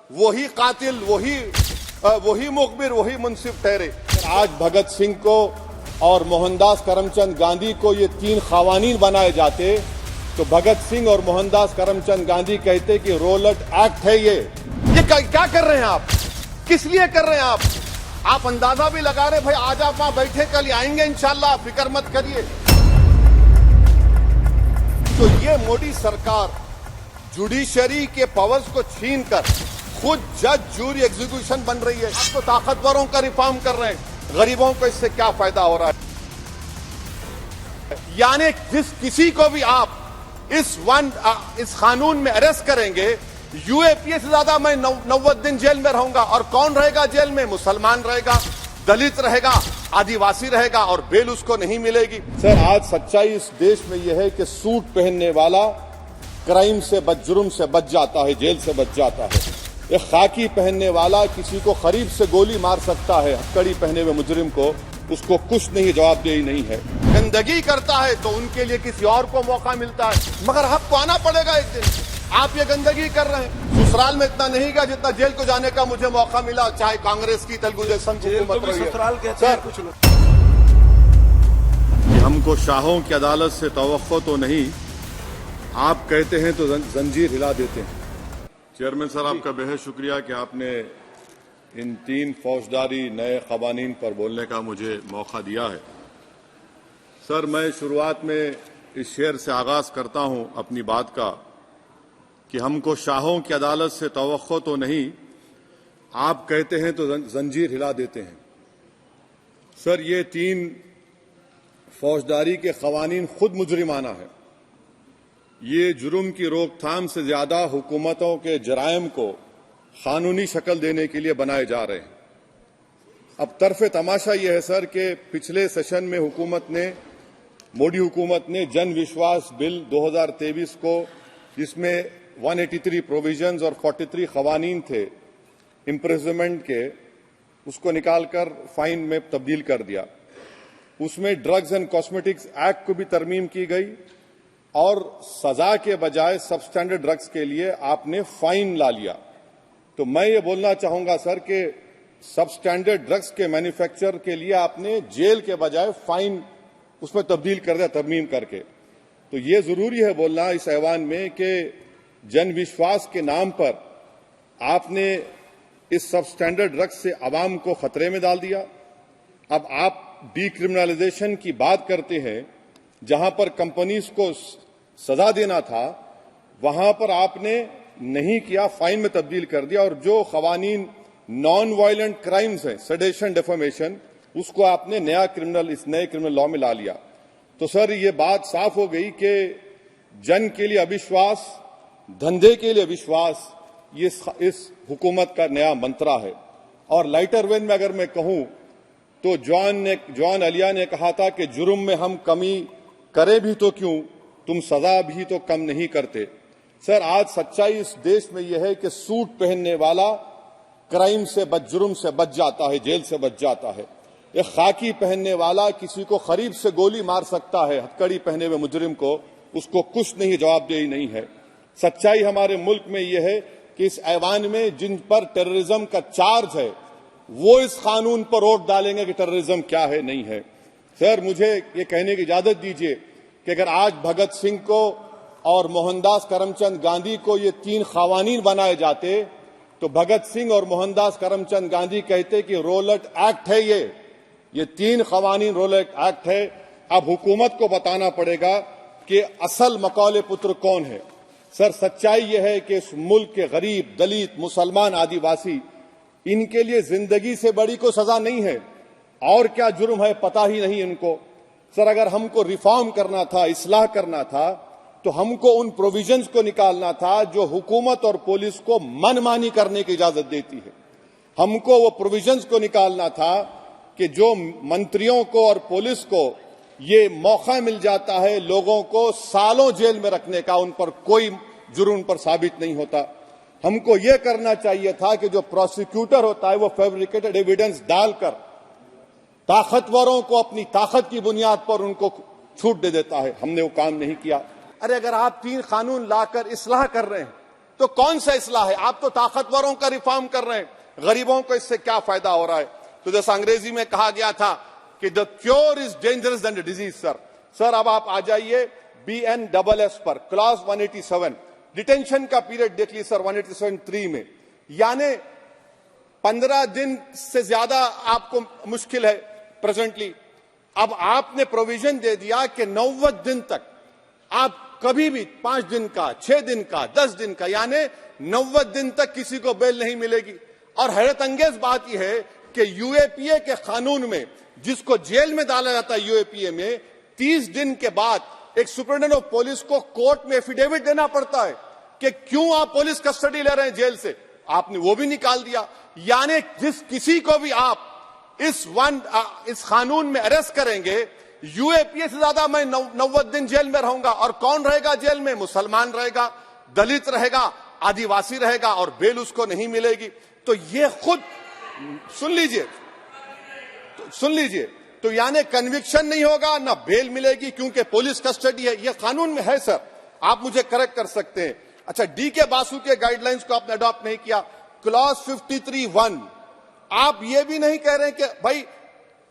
वही कातिल, वही मुखबिर, वही मुनसिफ ठहरे। आज भगत सिंह को और मोहनदास करमचंद गांधी को ये 3 खवानीन बनाए जाते तो भगत सिंह और मोहनदास करमचंद गांधी कहते कि रोलट एक्ट है। ये क्या कर रहे हैं आप? किस लिए कर रहे हैं आप? आप अंदाजा भी लगा रहे भाई, आज आप वहां बैठे, कल आएंगे इंशाल्लाह, फिक्र मत करिए। तो ये मोदी सरकार जुडिशरी के पावर्स को छीनकर खुद जज, जूरी, एग्जीक्यूशन बन रही है। आप तो ताकतवरों का रिफॉर्म कर रहे हैं, गरीबों को इससे क्या फायदा हो रहा है? यानी जिस किसी को भी आप इस कानून में अरेस्ट करेंगे, यूएपीए से ज्यादा मैं 90 दिन जेल में रहूंगा। और कौन रहेगा जेल में? मुसलमान रहेगा, दलित रहेगा, आदिवासी रहेगा, और बेल उसको नहीं मिलेगी। सर, आज सच्चाई इस देश में यह है कि सूट पहनने वाला क्राइम से जुर्म से बच जाता है, जेल से बच जाता है। एक खाकी पहनने वाला किसी को करीब से गोली मार सकता है, हथकड़ी पहने हुए मुजरिम को, उसको कुछ नहीं, जवाबदेही नहीं है। गंदगी करता है तो उनके लिए किसी और को मौका मिलता है, मगर आपको आना पड़ेगा एक दिन। आप ये गंदगी कर रहे हैं। ससुराल में इतना नहीं गया जितना जेल को जाने का मुझे मौका मिला, चाहे कांग्रेस की, तेलुगु देशम की हुकूमत रही है। सर, कुछ लोग हमको शाहों की अदालत से तवक्को तो नहीं, आप कहते हैं तो जंजीर हिला देते हैं। चेयरमैन सर, आपका बेहद शुक्रिया कि आपने इन 3 फौजदारी नए कवानीन पर बोलने का मुझे मौका दिया है। सर, मैं शुरुआत में इस शेर से आगाज करता हूं अपनी बात का कि हमको शाहों की अदालत से तवक्को तो नहीं, आप कहते हैं तो जंजीर हिला देते हैं। सर, ये 3 फौजदारी के कवानीन खुद मुजरिमाना है। ये जुर्म की रोकथाम से ज्यादा हुकूमतों के जराइम को कानूनी शक्ल देने के लिए बनाए जा रहे हैं। अब तरफे तमाशा यह है सर कि पिछले सेशन में मोदी हुकूमत ने जन विश्वास बिल 2023 को, जिसमें 183 प्रोविजंस और 43 खवानीन थे इम्प्रिजनमेंट के, उसको निकालकर फाइन में तब्दील कर दिया। उसमें ड्रग्स एंड कॉस्मेटिक्स एक्ट को भी तरमीम की गई और सजा के बजाय सबस्टैंडर्ड ड्रग्स के लिए आपने फाइन ला लिया। तो मैं ये बोलना चाहूंगा सर कि सबस्टैंडर्ड ड्रग्स के मैन्युफैक्चर के लिए आपने जेल के बजाय फाइन उसमें तब्दील कर दिया, तरमीम करके। तो ये जरूरी है बोलना इस ऐवान में कि जन विश्वास के नाम पर आपने इस सबस्टैंडर्ड ड्रग्स से आवाम को खतरे में डाल दिया। अब आप डीक्रिमिनलाइजेशन की बात करते हैं, जहां पर कंपनीज को सजा देना था वहां पर आपने नहीं किया, फाइन में तब्दील कर दिया। और जो खवानीन नॉन वायलेंट क्राइम्स हैं, सेडेशन, डेफेमेशन, उसको आपने इस नए क्रिमिनल लॉ में ला लिया। तो सर, ये बात साफ हो गई कि जन के लिए अविश्वास, धंधे के लिए विश्वास, ये इस हुकूमत का नया मंत्रा है। और लाइटर वेन में अगर मैं कहूं तो जॉन अलिया ने कहा था कि जुर्म में हम कमी करें भी तो क्यों, तुम सजा भी तो कम नहीं करते। सर, आज सच्चाई इस देश में यह है कि सूट पहनने वाला क्राइम से जुर्म से बच जाता है, जेल से बच जाता है। एक खाकी पहनने वाला किसी को करीब से गोली मार सकता है, हथकड़ी पहने हुए मुजरिम को, उसको कुछ नहीं, जवाबदेही नहीं है। सच्चाई हमारे मुल्क में यह है कि इस ऐवान में जिन पर टेररिज्म का चार्ज है वो इस कानून पर वोट डालेंगे कि टेररिज्म क्या है, नहीं है। सर, मुझे ये कहने की इजाजत दीजिए कि अगर आज भगत सिंह को और मोहनदास करमचंद गांधी को ये 3 खवानीन बनाए जाते तो भगत सिंह और मोहनदास करमचंद गांधी कहते कि रोलट एक्ट है। ये 3 खवानीन रोलट एक्ट है। अब हुकूमत को बताना पड़ेगा कि असल मकौले पुत्र कौन है। सर, सच्चाई यह है कि इस मुल्क के गरीब, दलित, मुसलमान, आदिवासी, इनके लिए जिंदगी से बड़ी कोई सजा नहीं है। और क्या जुर्म है पता ही नहीं इनको। सर, अगर हमको रिफॉर्म करना था, इस्लाह करना था, तो हमको उन प्रोविजंस को निकालना था जो हुकूमत और पुलिस को मनमानी करने की इजाजत देती है। हमको वो प्रोविजंस को निकालना था कि जो मंत्रियों को और पुलिस को ये मौका मिल जाता है लोगों को सालों जेल में रखने का, उन पर कोई जुर्म पर साबित नहीं होता। हमको ये करना चाहिए था कि जो प्रोसिक्यूटर होता है वो फैब्रिकेटेड एविडेंस डालकर ताकतवरों को अपनी ताकत की बुनियाद पर उनको छूट दे देता है। हमने वो काम नहीं किया। अरे, अगर आप 3 कानून लाकर इस्लाह कर रहे हैं तो कौन सा इस्लाह है? आप तो ताकतवरों का रिफॉर्म कर रहे हैं, गरीबों को इससे क्या फायदा हो रहा है? तो जैसा अंग्रेजी में कहा गया था कि the cure is dangerous than the disease. Sir अब आप आ जाइए BNSS पर, क्लॉज 187, डिटेंशन का पीरियड देख लीजिए सर 187(3) में, यानी 15 दिन से ज्यादा आपको मुश्किल है प्रेजेंटली। अब आपने प्रोविजन दे दिया कि 90 दिन तक आप कभी भी 5 दिन का, 6 दिन का, 10 दिन का, यानी 90 दिन तक किसी को बेल नहीं मिलेगी। और हैरत अंगेज बात यह है कि UAPA के कानून में जिसको जेल में डाला जाता है UAPA में, 30 दिन के बाद एक सुपरिटेंडेंट ऑफ पुलिस को कोर्ट में एफिडेविट देना पड़ता है कि क्यों आप पुलिस कस्टडी ले रहे हैं जेल से। आपने वो भी निकाल दिया। यानी जिस किसी को भी आप इस कानून में अरेस्ट करेंगे, UAPA से ज्यादा मैं 90 दिन जेल में रहूंगा। और कौन रहेगा जेल में? मुसलमान रहेगा, दलित रहेगा, आदिवासी रहेगा, और बेल उसको नहीं मिलेगी। तो ये खुद सुन लीजिए, तो यानी कन्विक्शन नहीं होगा, ना बेल मिलेगी, क्योंकि पुलिस कस्टडी है। ये कानून में है सर, आप मुझे करेक्ट कर सकते हैं। अच्छा, DK बासु के गाइडलाइंस को आपने अडॉप्ट नहीं किया। क्लॉज 53(1), आप ये भी नहीं कह रहे कि भाई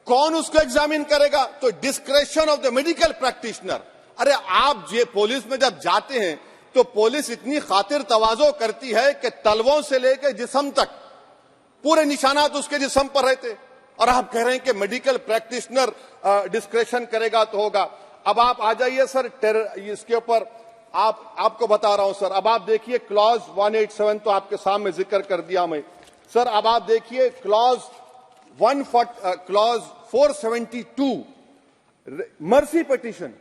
कौन उसको एग्जामिन करेगा, तो discretion of the medical practitioner. अरे आप ये पुलिस में जब जाते हैं तो पुलिस इतनी खातिर तवाजो करती है कि तलवों से लेकर जिस्म तक पूरे निशानात उसके जिस्म पर रहते, और आप कह रहे हैं कि मेडिकल प्रैक्टिशनर डिस्क्रेशन करेगा तो होगा। अब आप आ जाइए सर इसके ऊपर, आपको बता रहा हूं सर। अब आप देखिए क्लॉज 187 तो आपके सामने जिक्र कर दिया मैं सर। अब आप देखिए क्लॉज 472 मर्सी पिटीशन,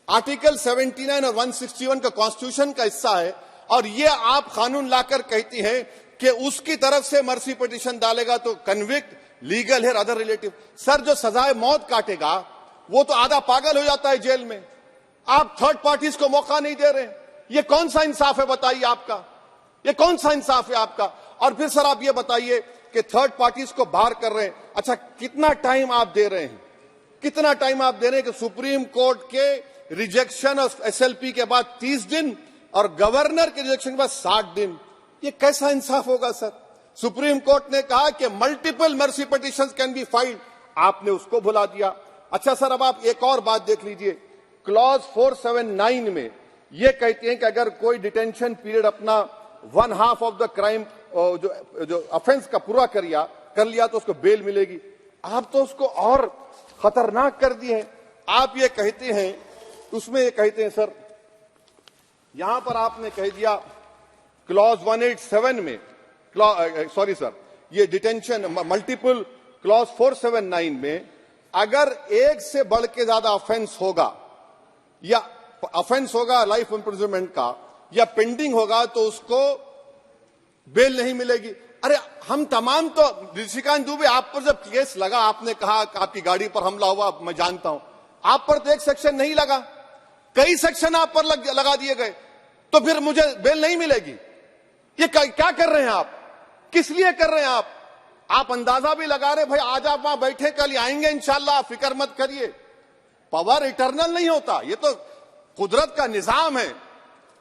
आर्टिकल 79 और 161 का कॉन्स्टिट्यूशन का हिस्सा है, और ये आप कानून लाकर कहती हैं कि उसकी तरफ से मर्सी पिटीशन डालेगा तो convict, legal heir, other relative. Sir जो सजाए मौत काटेगा वो तो आधा पागल हो जाता है जेल में, आप थर्ड पार्टीज को मौका नहीं दे रहे। ये कौन सा इंसाफ है बताइए आपका? ये कौन सा इंसाफ है आपका? और फिर सर आप ये बताइए कि थर्ड पार्टीज को बाहर कर रहे हैं। अच्छा, कितना टाइम आप दे रहे हैं? कितना टाइम आप दे रहे हैं कि सुप्रीम कोर्ट के रिजेक्शन और SLP के बाद 30 दिन और गवर्नर के रिजेक्शन के बाद 60 दिन? ये कैसा इंसाफ होगा सर? सुप्रीम कोर्ट ने कहा कि multiple mercy petitions can be filed, आपने उसको भुला दिया। अच्छा सर, अब आप एक और बात देख लीजिए, क्लॉज 479 में ये कहते हैं कि अगर कोई डिटेंशन पीरियड अपना 1/2 ऑफ द क्राइम जो ऑफेंस का पूरा कर लिया तो उसको बेल मिलेगी। आप तो उसको और खतरनाक कर दिए। आप ये कहते हैं, उसमें ये कहते हैं सर, यहां पर आपने कह दिया क्लॉज 187 में, सॉरी सर, ये डिटेंशन मल्टीपल क्लॉज 479 में अगर एक से बढ़ के ज्यादा ऑफेंस होगा, या ऑफेंस होगा लाइफ इंप्रिजनमेंट का, या पेंडिंग होगा, तो उसको बेल नहीं मिलेगी। अरे हम तमाम तो, ऋषिकांत दुबे आप पर जब केस लगा, आपने कहा आपकी गाड़ी पर हमला हुआ, मैं जानता हूं, आप पर तो एक सेक्शन नहीं लगा, कई सेक्शन आप पर लगा दिए गए, तो फिर मुझे बेल नहीं मिलेगी। ये क्या कर रहे हैं आप? किस लिए कर रहे हैं आप अंदाजा भी लगा रहे, भाई आज आप वहां बैठे, कल आएंगे इंशाल्लाह, फिक्र मत करिए। पावर इटर्नल नहीं होता, ये तो कुदरत का निजाम है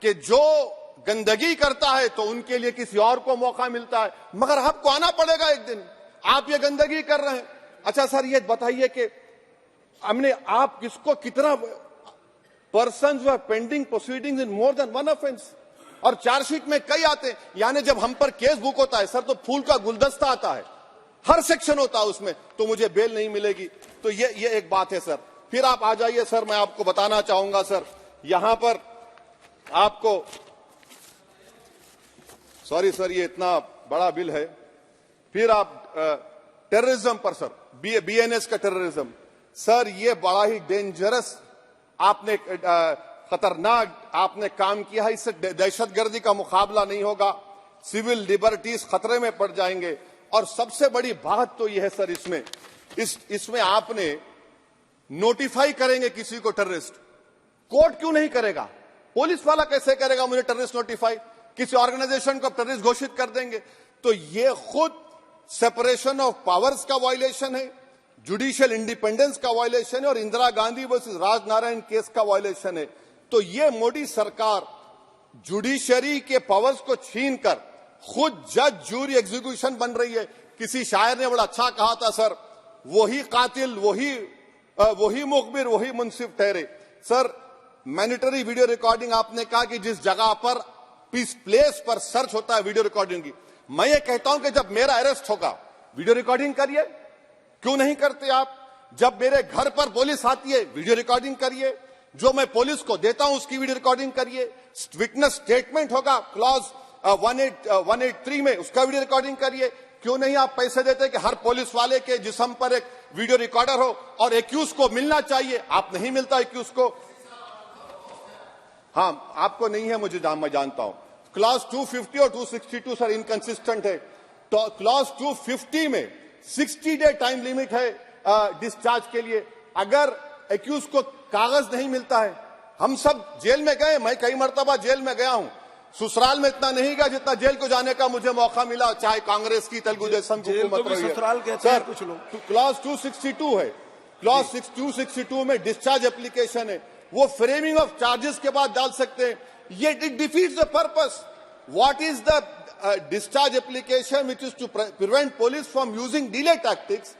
कि जो गंदगी करता है तो उनके लिए किसी और को मौका मिलता है, मगर आपको आना पड़ेगा एक दिन। आप ये गंदगी कर रहे हैं। अच्छा सर, ये बताइए कि हमने आप किसको कितना पर्सन्स वर पेंडिंग प्रोसीडिंग्स इन मोर देन वन ऑफेंस, और चार्जशीट में कई आते हैं। यानी जब हम पर केस बुक होता है सर, तो फूल का गुलदस्ता आता है, हर सेक्शन होता है उसमें, तो मुझे बेल नहीं मिलेगी। तो ये एक बात है सर। फिर आप आ जाइए सर, मैं आपको बताना चाहूंगा सर, यहां पर आपको, सॉरी सर, ये इतना बड़ा बिल है। फिर आप टेररिज्म पर सर, BNS का टेररिज्म सर, ये बड़ा ही डेंजरस आपने खतरनाक आपने काम किया है। इससे दहशतगर्दी का मुकाबला नहीं होगा, सिविल लिबर्टीज खतरे में पड़ जाएंगे। और सबसे बड़ी बात तो यह है सर, इसमें आपने नोटिफाई करेंगे किसी को टेररिस्ट, कोर्ट क्यों नहीं करेगा? पुलिस वाला कैसे करेगा मुझे टेररिस्ट नोटिफाई? किसी ऑर्गेनाइजेशन को टेररिस्ट घोषित कर देंगे। तो ये खुद सेपरेशन ऑफ पावर्स का वायलेशन है, जुडिशियल इंडिपेंडेंस का वायलेशन है, और इंदिरा गांधी वर्सेस राजनारायण केस का वायलेशन है। तो ये मोदी सरकार जुडिशरी के पावर्स को छीनकर खुद जज जूरी एग्जीक्यूशन बन रही है। किसी शायर ने बड़ा अच्छा कहा था सर, वही कातिल वही मुखबिर वही मुंसिफ ठहरे। सर मैंडेटरी वीडियो रिकॉर्डिंग आपने कहा कि जिस जगह पर इस प्लेस पर सर्च होता है वीडियो रिकॉर्डिंग की, मैं ये कहता हूं कि जब मेरा अरेस्ट होगा वीडियो रिकॉर्डिंग करिए, क्यों नहीं करते आप? जब मेरे घर पर पुलिस आती है वीडियो रिकॉर्डिंग करिए, जो मैं पुलिस को देता हूं उसकी वीडियो रिकॉर्डिंग करिए, विटनेस स्टेटमेंट होगा क्लॉज 183 में उसका वीडियो रिकॉर्डिंग करिए। क्यों नहीं आप पैसे देते कि हर पुलिस वाले के जिस्म पर एक वीडियो रिकॉर्डर हो और एक्यूज को मिलना चाहिए, आप नहीं मिलता एक्यूज को। हाँ आपको नहीं है, मैं जानता हूं। क्लॉज 250 और 262 सर इनकंसिस्टेंट है। तो क्लॉज 250 में 60 डे टाइम लिमिट है डिस्चार्ज के लिए। अगर एक्यूज को कागज नहीं मिलता है, हम सब जेल में गए, मैं कई मर्तबा जेल में गया हूं, ससुराल में इतना नहीं गया जितना जेल को जाने का मुझे मौका मिला, चाहे कांग्रेस की तेलुगु देशम की हुकूमत रही है। सर कुछ लोग क्लॉज 262 है, क्लॉज 262 में डिस्चार्ज एप्लीकेशन है, वो फ्रेमिंग ऑफ चार्जेस के बाद डाल सकते हैं। ये it defeats the purpose. What is the discharge application which is to prevent police from using delay tactics.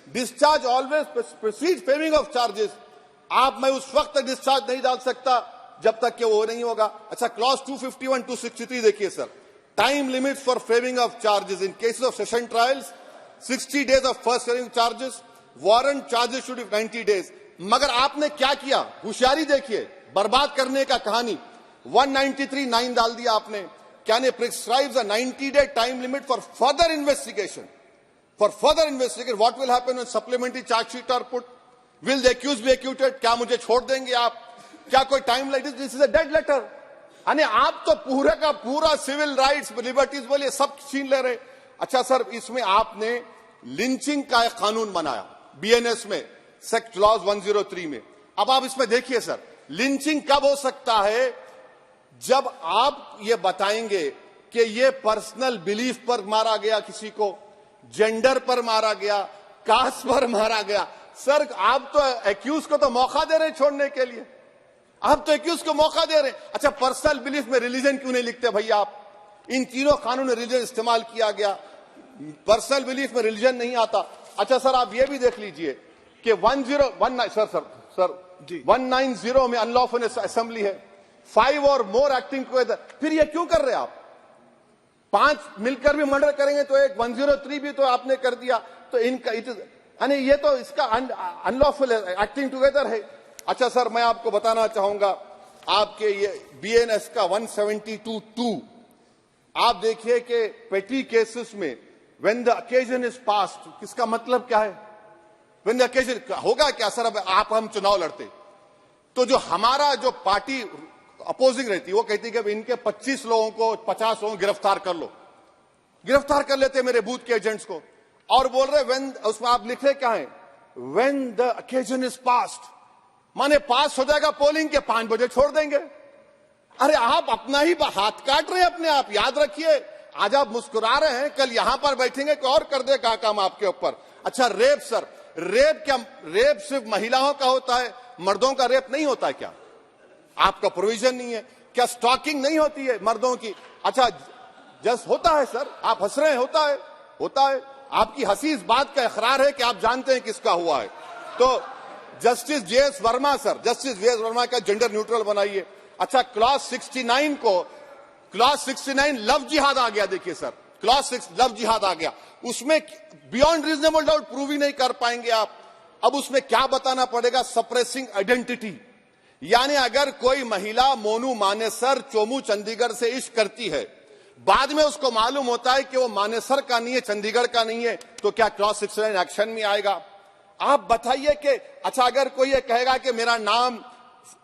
Discharge always proceed framing of charges. आप मैं उस वक्त तक डिस्चार्ज नहीं डाल सकता जब तक कि वो नहीं होगा। अच्छा क्लॉज 251 263 देखिए sir, time limit for framing of charges in cases of session trials 60 days of first framing charges, warrant charges should be 90 days। मगर आपने क्या किया, होशियारी देखिए, बर्बाद करने का कहानी। 193(9) डाल दिया आपने, क्या ने prescribes a 90 day time limit for further investigation. For further investigation, what will happen when supplementary charge sheet are put? Will the accused be acquitted? क्या मुझे छोड़ देंगे आप? क्या कोई time light? This is a dead letter. यानी आप तो पूरे का पूरा सिविल राइट्स लिबर्टीज बोलिए सब छीन ले रहे। अच्छा सर, इसमें आपने लिंचिंग का एक कानून बनाया बीएनएस में, सेक्ट क्लॉज 103 में। अब आप इसमें देखिए सर, लिंचिंग कब हो सकता है? जब आप ये बताएंगे कि ये पर्सनल बिलीफ पर मारा गया, किसी को जेंडर पर मारा गया, कास्ट पर मारा गया। सर आप तो एक्यूज को तो मौका दे रहे हैं छोड़ने के लिए, आप तो एक्यूज को मौका दे रहे हैं। अच्छा पर्सनल बिलीफ में रिलीजन क्यों नहीं लिखते भैया आप? इन तीनों कानून में रिलीजन इस्तेमाल किया गया, पर्सनल बिलीफ में रिलीजन नहीं आता। अच्छा सर आप ये भी देख लीजिए कि 190 में अनलॉफुल असेंबली है, 5 और मोर एक्टिंग टुगेदर। फिर ये क्यों कर रहे हैं आप? 5 मिलकर भी मर्डर करेंगे तो एक 103 भी तो आपने कर दिया, तो इनका यानी ये तो इसका अनलॉफुल एक्टिंग टुगेदर है। अच्छा सर मैं आपको बताना चाहूंगा, आपके ये बीएनएस का 172(2) आप देखिए कि पेटी केसेस में when the occasion is passed, किसका मतलब क्या है? व्हेन द ओकेजन होगा क्या सर? अब आप हम चुनाव लड़ते तो जो हमारा जो पार्टी अपोजिंग रहती है वो कहती है कि इनके 25 लोगों को 50 लोगों को गिरफ्तार कर लो, गिरफ्तार कर लेते मेरे बूथ के एजेंट्स को, और बोल रहे व्हेन, उसमें आप लिख रहे क्या है? When the occasion is passed, माने पास हो जाएगा पोलिंग के 5 बजे छोड़ देंगे। अरे आप अपना ही हाथ काट रहे हैं अपने आप। याद रखिए, आज आप मुस्कुरा रहे हैं, कल यहां पर बैठेंगे कोई और कर देगा काम आपके ऊपर। अच्छा रेप सर, रेप क्या? रेप सिर्फ महिलाओं का होता है, मर्दों का रेप नहीं होता क्या? आपका प्रोविजन नहीं है क्या? स्टॉकिंग नहीं होती है मर्दों की? अच्छा जस्ट होता है सर, आप हंस रहे हैं, होता है। आपकी हंसी इस बात का इकरार है कि आप जानते हैं किसका हुआ है। तो justice JS Verma sir, justice JS Verma का जेंडर न्यूट्रल बनाइए। अच्छा क्लॉज 69 को, क्लॉज 69 लव जिहाद आ गया। देखिए सर, क्लॉज 6 लव जिहाद आ गया, उसमें बियॉन्ड रीजनेबल डाउट प्रूव ही नहीं कर पाएंगे आप। अब उसमें क्या बताना पड़ेगा? Suppressing identity. यानी अगर कोई महिला मोनू मानेसर चोमू चंडीगढ़ से इश्क करती है, बाद में उसको मालूम होता है कि वो मानेसर का नहीं है, चंडीगढ़ का नहीं है, तो क्या क्लॉज 69 एक्शन में आएगा? आप बताइए कि अच्छा अगर कोई ये कहेगा कि मेरा नाम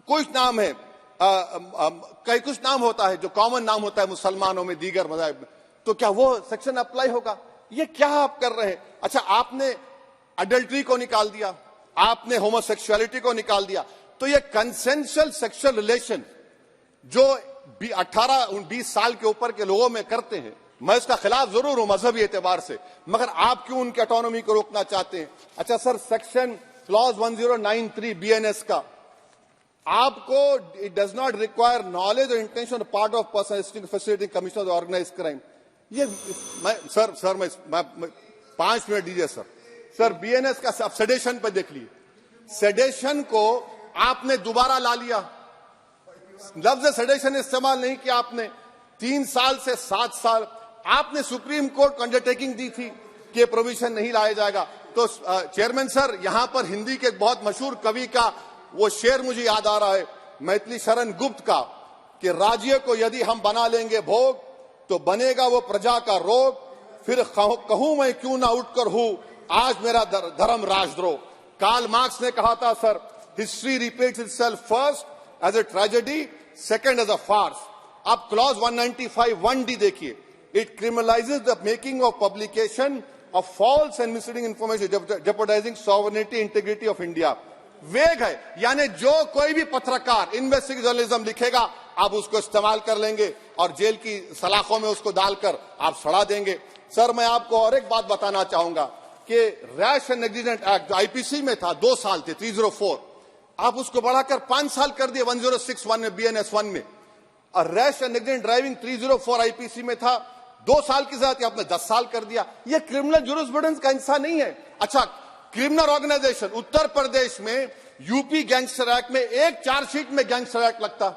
कुछ नाम है, कई कुछ नाम होता है जो कॉमन नाम होता है मुसलमानों में, दीगर मज़ाहिब में, तो क्या वो सेक्शन अप्लाई होगा? ये क्या आप कर रहे हैं? अच्छा आपने अडल्ट्री को निकाल दिया, आपने होमोसेक्सुअलिटी को निकाल दिया, तो ये कंसेंशुअल सेक्सुअल रिलेशन जो 18-20 साल के ऊपर के लोगों में करते हैं, मैं इसका खिलाफ जरूर हूं मजहबी एतबार से, मगर आप क्यों उनकी ऑटोनॉमी को रोकना चाहते हैं? अच्छा सर, सेक्शन क्लॉज 1093 बीएनएस का, आपको it does not require knowledge और intention on part of person facility commission of organise crime. ये सर मैं 5 मिनट दीजिए सर बीएनएस का आप सेडेशन पे देख लीजिए, सेडेशन को आपने दोबारा ला लिया, लफ्ज सेडेशन इस्तेमाल नहीं किया आपने। 3 साल से 7 साल आपने सुप्रीम कोर्ट को अंडरटेकिंग दी थी कि प्रोविजन नहीं लाया जाएगा। तो चेयरमैन सर, यहां पर हिंदी के एक बहुत मशहूर कवि का वो शेर मुझे याद आ रहा है, मैथिली शरण गुप्त का, कि राज्य को यदि हम बना लेंगे भोग तो बनेगा वो प्रजा का रोग, फिर कहूं मैं क्यों ना उठकर हूं आज मेरा धर्म राजद्रोह। कार्ल मार्क्स ने कहा था sir, history repeats itself first as a tragedy, second as a farce. अब क्लॉज 195(1)(d) देखिए, it criminalises the making of publication of false and misleading information jeopardising sovereignty integrity of India. Vague है, यानी जो कोई भी पत्रकार investigative journalism लिखेगा आप उसको इस्तेमाल कर लेंगे और जेल की सलाखों में उसको डालकर आप सड़ा देंगे। सर मैं आपको और एक बात बताना चाहूंगा कि रैश एंड नेग्लिजेंट एक्ट जो आईपीसी में था 2 साल थे 304, आप उसको बढ़ाकर 5 साल कर दिए 1061 में BNS1 में। और rash and negligent driving 304 IPC में था 2 साल की सजा थी, आपने 10 साल कर दिया। यह क्रिमिनल जुरिस्प्रूडेंस का हिस्सा नहीं है। अच्छा, क्रिमिनल ऑर्गेनाइजेशन उत्तर प्रदेश में यूपी गैंगस्टर एक्ट में एक चार्जशीट में गैंगस्टर एक्ट लगता,